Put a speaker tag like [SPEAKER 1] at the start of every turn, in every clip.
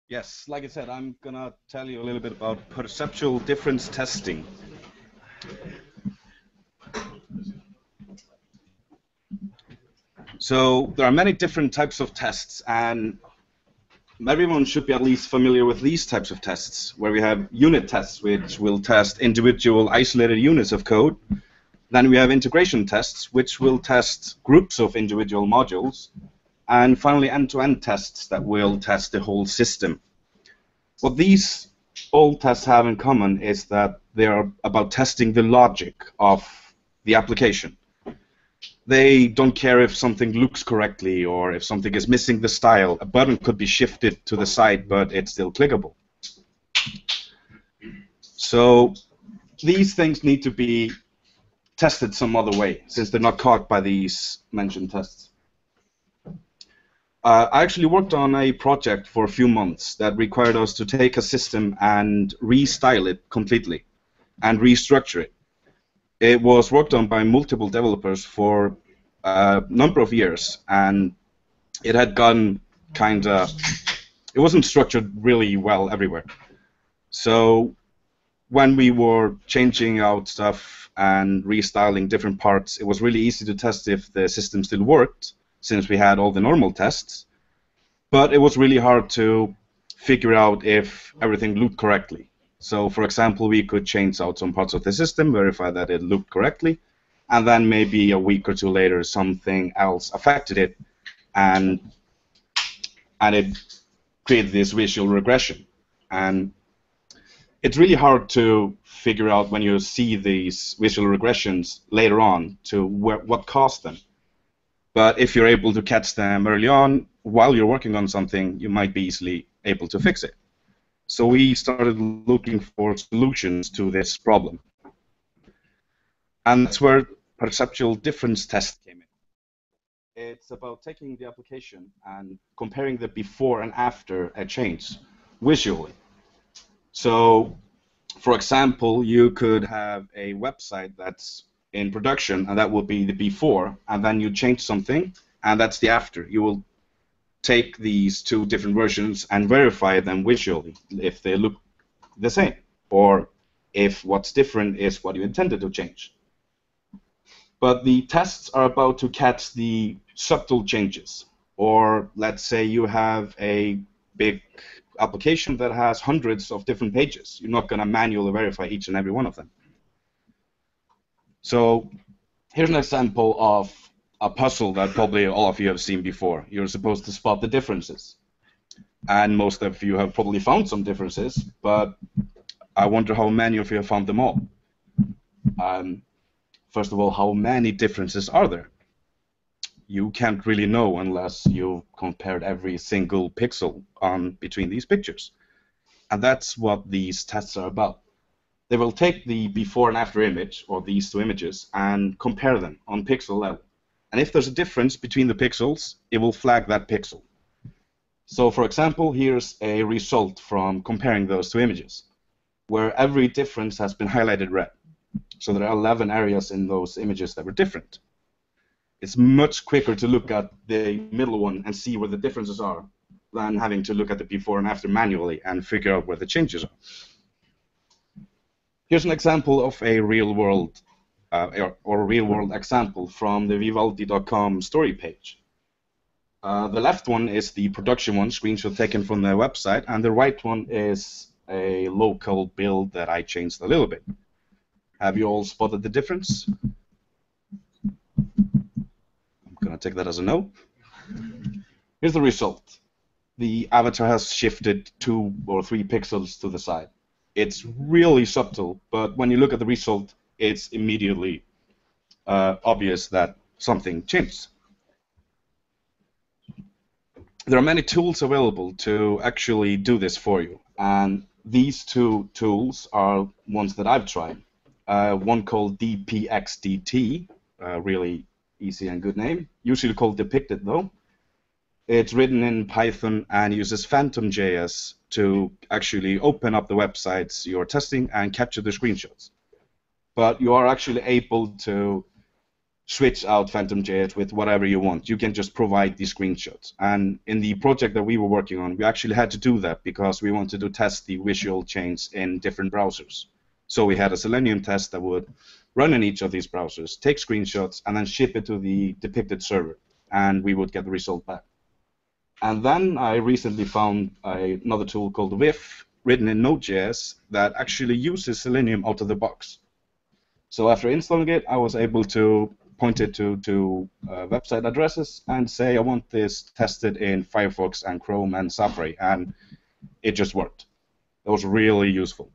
[SPEAKER 1] Yes, like I said, I'm gonna tell you a little bit about perceptual difference testing. So there are many different types of tests, and everyone should be at least familiar with these types of tests, where we have unit tests, which will test individual isolated units of code. Then we have integration tests, which will test groups of individual modules. And finally, end-to-end tests that will test the whole system. What these all tests have in common is that they are about testing the logic of the application. They don't care if something looks correctly or if something is missing the style. A button could be shifted to the side, but it's still clickable. So these things need to be tested some other way, since they're not caught by these mentioned tests. I actually worked on a project for a few months that required us to take a system and restyle it completely and restructure it. It was worked on by multiple developers for a number of years, and it had gone it wasn't structured really well everywhere. So when we were changing out stuff and restyling different parts, it was really easy to test if the system still worked, since we had all the normal tests, but it was really hard to figure out if everything looked correctly. So, for example, we could change out some parts of the system, verify that it looked correctly, and then maybe a week or two later something else affected it, and it created this visual regression. And it's really hard to figure out when you see these visual regressions later on to what caused them. But if you're able to catch them early on, while you're working on something, you might be easily able to fix it. So we started looking for solutions to this problem. And that's where perceptual difference test came in. It's about taking the application and comparing the before and after a change visually. So, for example, you could have a website that's in production, and that will be the before, and then you change something, and that's the after. You will take these two different versions and verify them visually if they look the same, or if what's different is what you intended to change. But the tests are about to catch the subtle changes. Or let's say you have a big application that has hundreds of different pages. You're not going to manually verify each and every one of them. So here's an example of a puzzle that probably all of you have seen before. You're supposed to spot the differences. And most of you have probably found some differences, but I wonder how many of you have found them all. First of all, how many differences are there? You can't really know unless you've compared every single pixel between these pictures. And that's what these tests are about. They will take the before and after image, or these two images, and compare them on pixel level. And if there's a difference between the pixels, it will flag that pixel. So, for example, here's a result from comparing those two images, where every difference has been highlighted red. So there are 11 areas in those images that were different. It's much quicker to look at the middle one and see where the differences are than having to look at the before and after manually and figure out where the changes are. Here's an example of a real-world example from the Vivaldi.com story page. The left one is the production one, screenshot taken from the website, and the right one is a local build that I changed a little bit. Have you all spotted the difference? I'm going to take that as a no. Here's the result. The avatar has shifted 2 or 3 pixels to the side. It's really subtle, but when you look at the result, it's immediately obvious that something changed. There are many tools available to actually do this for you, and these two tools are ones that I've tried. One called DPXDT, really easy and good name, usually called Depicted though. It's written in Python and uses Phantom.js to actually open up the websites you're testing and capture the screenshots. But you are actually able to switch out Phantom.js with whatever you want. You can just provide these screenshots. And in the project that we were working on, we actually had to do that because we wanted to test the visual change in different browsers. So we had a Selenium test that would run in each of these browsers, take screenshots, and then ship it to the depicted server, and we would get the result back. And then I recently found another tool called VIF, written in Node.js, that actually uses Selenium out of the box. So after installing it, I was able to point it to website addresses and say I want this tested in Firefox and Chrome and Safari, and it just worked. That was really useful.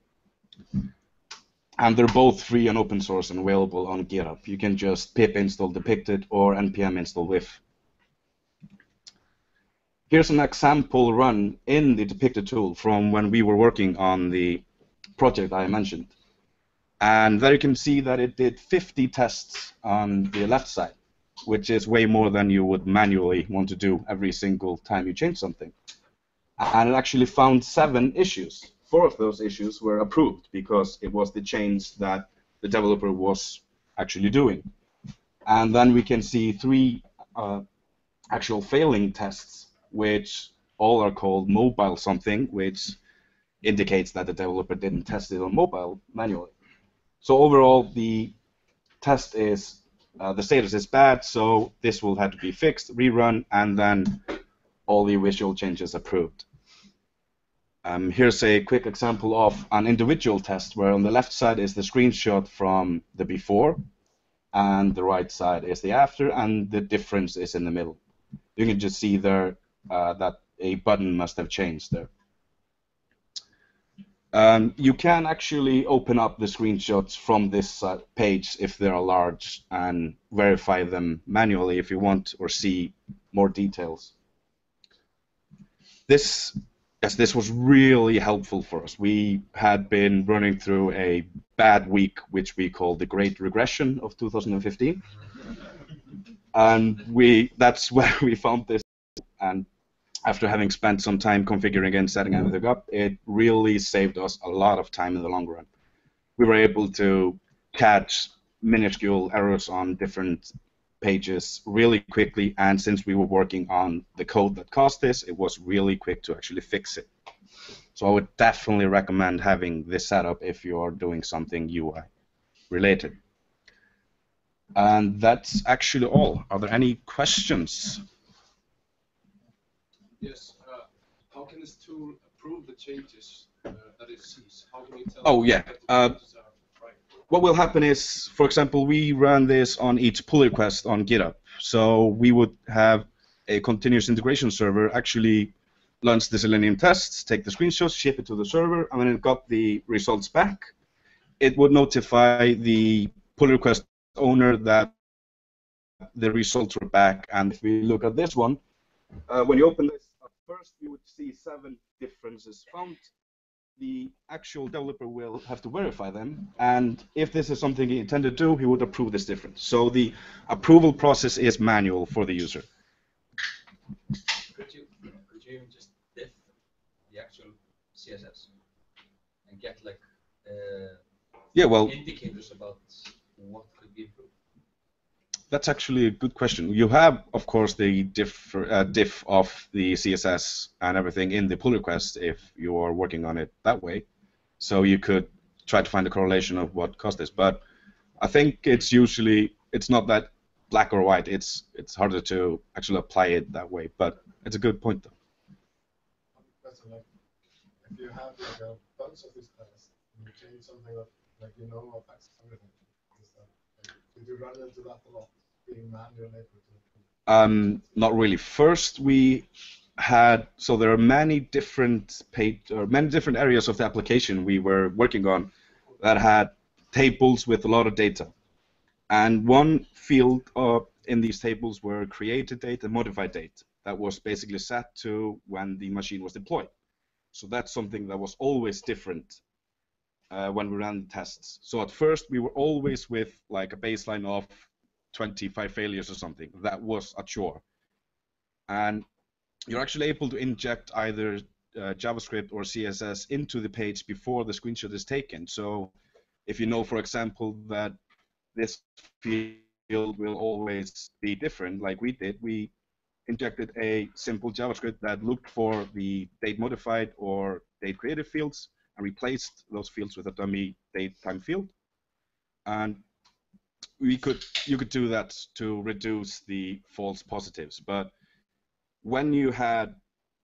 [SPEAKER 1] And they're both free and open source and available on GitHub. You can just pip install depicted or npm install VIF. Here's an example run in the depicted tool from when we were working on the project I mentioned. And there you can see that it did 50 tests on the left side, which is way more than you would manually want to do every single time you change something. And it actually found 7 issues. 4 of those issues were approved because it was the change that the developer was actually doing. And then we can see 3 actual failing tests, which all are called mobile something, which indicates that the developer didn't test it on mobile manually. So overall, the test is, the status is bad, so this will have to be fixed, rerun, and then all the visual changes approved. Here's a quick example of an individual test where on the left side is the screenshot from the before, and the right side is the after, and the difference is in the middle. You can just see there that a button must have changed there. You can actually open up the screenshots from this page if they are large and verify them manually if you want or see more details. This was really helpful for us. We had been running through a bad week, which we call the Great Regression of 2015. And that's where we found this. And after having spent some time configuring and setting everything up, it really saved us a lot of time in the long run. We were able to catch minuscule errors on different pages really quickly, and since we were working on the code that caused this, it was really quick to actually fix it. So I would definitely recommend having this setup if you're doing something UI related. And that's actually all. Are there any questions?
[SPEAKER 2] Yes. How can this tool approve the changes that it sees? How can you tell?
[SPEAKER 1] Oh, yeah.
[SPEAKER 2] Right?
[SPEAKER 1] What will happen is, for example, we run this on each pull request on GitHub. So we would have a continuous integration server actually launch the Selenium tests, take the screenshots, ship it to the server, and when it got the results back, it would notify the pull request owner that the results were back. And if we look at this one, when you open this, first you would see 7 differences found. The actual developer will have to verify them, and if this is something he intended to do, he would approve this difference. So the approval process is manual for the user.
[SPEAKER 3] Could you even just diff the actual CSS and get like indicators about what could be improved?
[SPEAKER 1] That's actually a good question. You have, of course, the diff of the CSS and everything in the pull request if you are working on it that way. So you could try to find a correlation of what caused this. But I think it's not that black or white. It's harder to actually apply it that way. But it's a good point, though.
[SPEAKER 2] That's like, if you have like a bunch of these tests and you change something that affects everything, did you run into that a lot?
[SPEAKER 1] Not really. First, we had there are many different areas of the application we were working on that had tables with a lot of data, and one field in these tables were created date and modified date that was basically set to when the machine was deployed. So that's something that was always different when we ran the tests. So at first we were always with like a baseline of 25 failures or something. That was a chore. And you're actually able to inject either JavaScript or CSS into the page before the screenshot is taken. So if you know, for example, that this field field will always be different, like we did. We injected a simple JavaScript that looked for the date modified or date created fields and replaced those fields with a dummy date time field. And you could do that to reduce the false positives. But when you had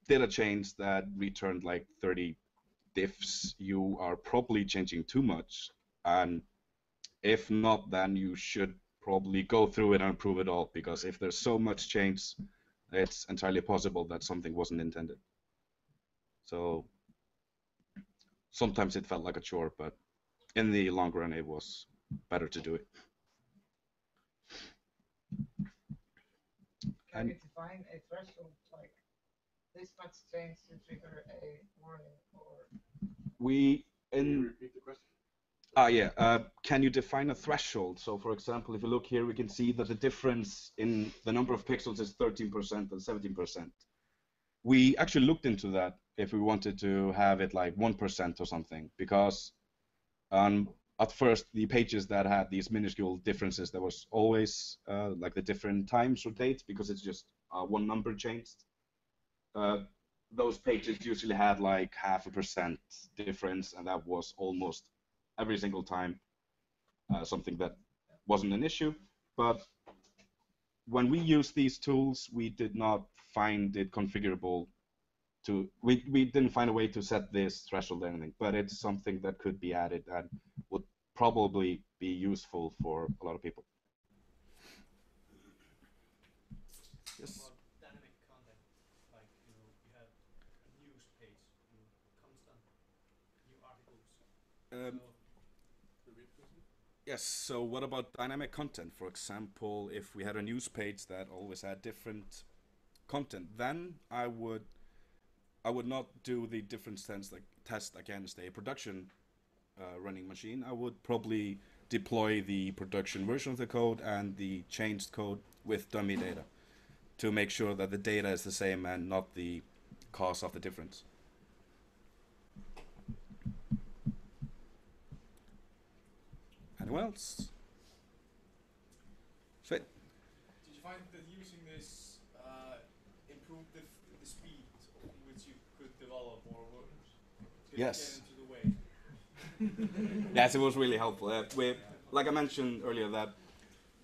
[SPEAKER 1] data chains that returned like 30 diffs, you are probably changing too much. And if not, then you should probably go through it and improve it all, because if there's so much change, it's entirely possible that something wasn't intended. So sometimes it felt like a chore, but in the long run, it was better to do it.
[SPEAKER 4] Can you define a threshold, like this much change to trigger a warning, or?
[SPEAKER 2] Can you repeat the question?
[SPEAKER 1] Can you define a threshold? So, for example, if you look here, we can see that the difference in the number of pixels is 13% and 17%. We actually looked into that if we wanted to have it like 1% or something, because at first the pages that had these minuscule differences, there was always like the different times or dates, because it's just one number changed. Those pages usually had like 0.5% difference, and that was almost every single time something that wasn't an issue. But when we used these tools, we did not find it configurable to, we didn't find a way to set this threshold or anything, but it's something that could be added and would probably be useful for a lot of people. Yes.
[SPEAKER 5] Dynamic content, like you have a news page and constant new articles.
[SPEAKER 1] Yes, so what about dynamic content? For example, if we had a news page that always had different content, then I would not do the difference test against a production running machine. I would probably deploy the production version of the code and the changed code with dummy data to make sure that the data is the same and not the cause of the difference. Anyone else? Sweet.
[SPEAKER 6] Did you find that using this improved the speed in which you could develop, or did
[SPEAKER 1] Yes.
[SPEAKER 6] it get into the way?
[SPEAKER 1] Yes, it was really helpful. Like I mentioned earlier, that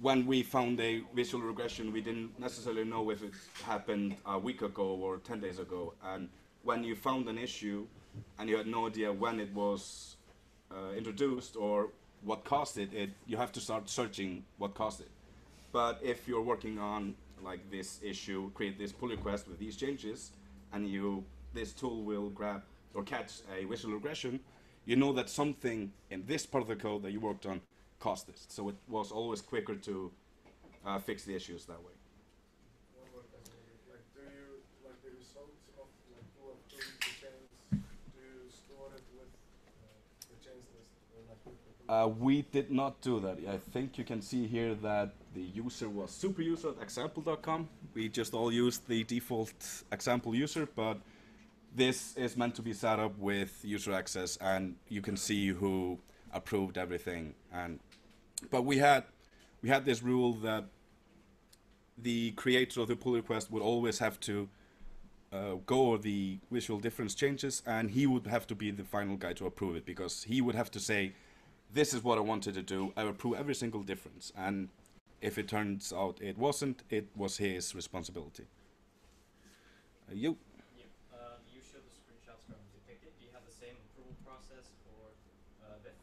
[SPEAKER 1] when we found a visual regression, we didn't necessarily know if it happened a week ago or 10 days ago. And when you found an issue and you had no idea when it was introduced or what caused it, you have to start searching what caused it. But if you're working on like this issue, create this pull request with these changes, and this tool will grab or catch a visual regression, you know that something in this part of the code that you worked on caused this. So it was always quicker to fix the issues that way.
[SPEAKER 2] One more question. Like, do you, like the results of like who approved the change, do you store it with the change list, or like?
[SPEAKER 1] We did not do that. I think you can see here that the user was superuser@example.com. We just all used the default example user, but this is meant to be set up with user access, and you can see who approved everything. But we had this rule that the creator of the pull request would always have to go over the visual difference changes, and he would have to be the final guy to approve it, because he would have to say, this is what I wanted to do, I approve every single difference. And if it turns out it wasn't, it was his responsibility. You?
[SPEAKER 5] Yeah, you showed the screenshots from Depicted. Do you have the same approval process for VIF,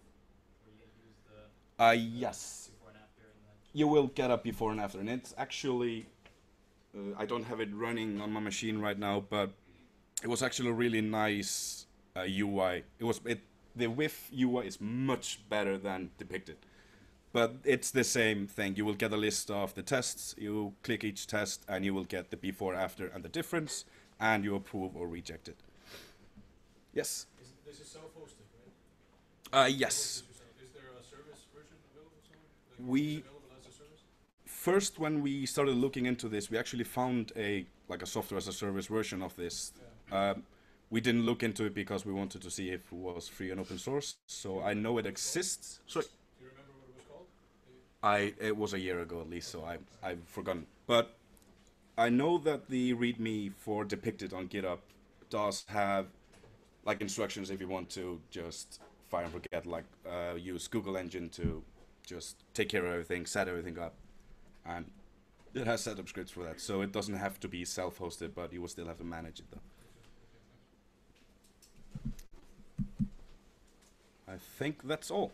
[SPEAKER 5] where you use the
[SPEAKER 1] Yes.
[SPEAKER 5] before and after?
[SPEAKER 1] You will get a before and after, and it's actually, I don't have it running on my machine right now, but it was actually a really nice UI. The WIF UI is much better than Depicted, but it's the same thing. You will get a list of the tests, you click each test, and you will get the before, after, and the difference, and you approve or reject it. Yes?
[SPEAKER 6] This is self-hosted, right?
[SPEAKER 1] Yes.
[SPEAKER 6] Is there a service version available somewhere? Like, is it available as a service?
[SPEAKER 1] First, when we started looking into this, we actually found a software as a service version of this.
[SPEAKER 6] Yeah.
[SPEAKER 1] We didn't look into it because we wanted to see if it was free and open source. So I know it exists. Sorry.
[SPEAKER 6] Do you remember what it was called?
[SPEAKER 1] It was a year ago at least, so I've forgotten. But I know that the README for Depicted on GitHub does have like instructions if you want to just fire and forget, like use Google Engine to just take care of everything, set everything up, and it has setup scripts for that, so it doesn't have to be self-hosted, but you will still have to manage it though. I think that's all.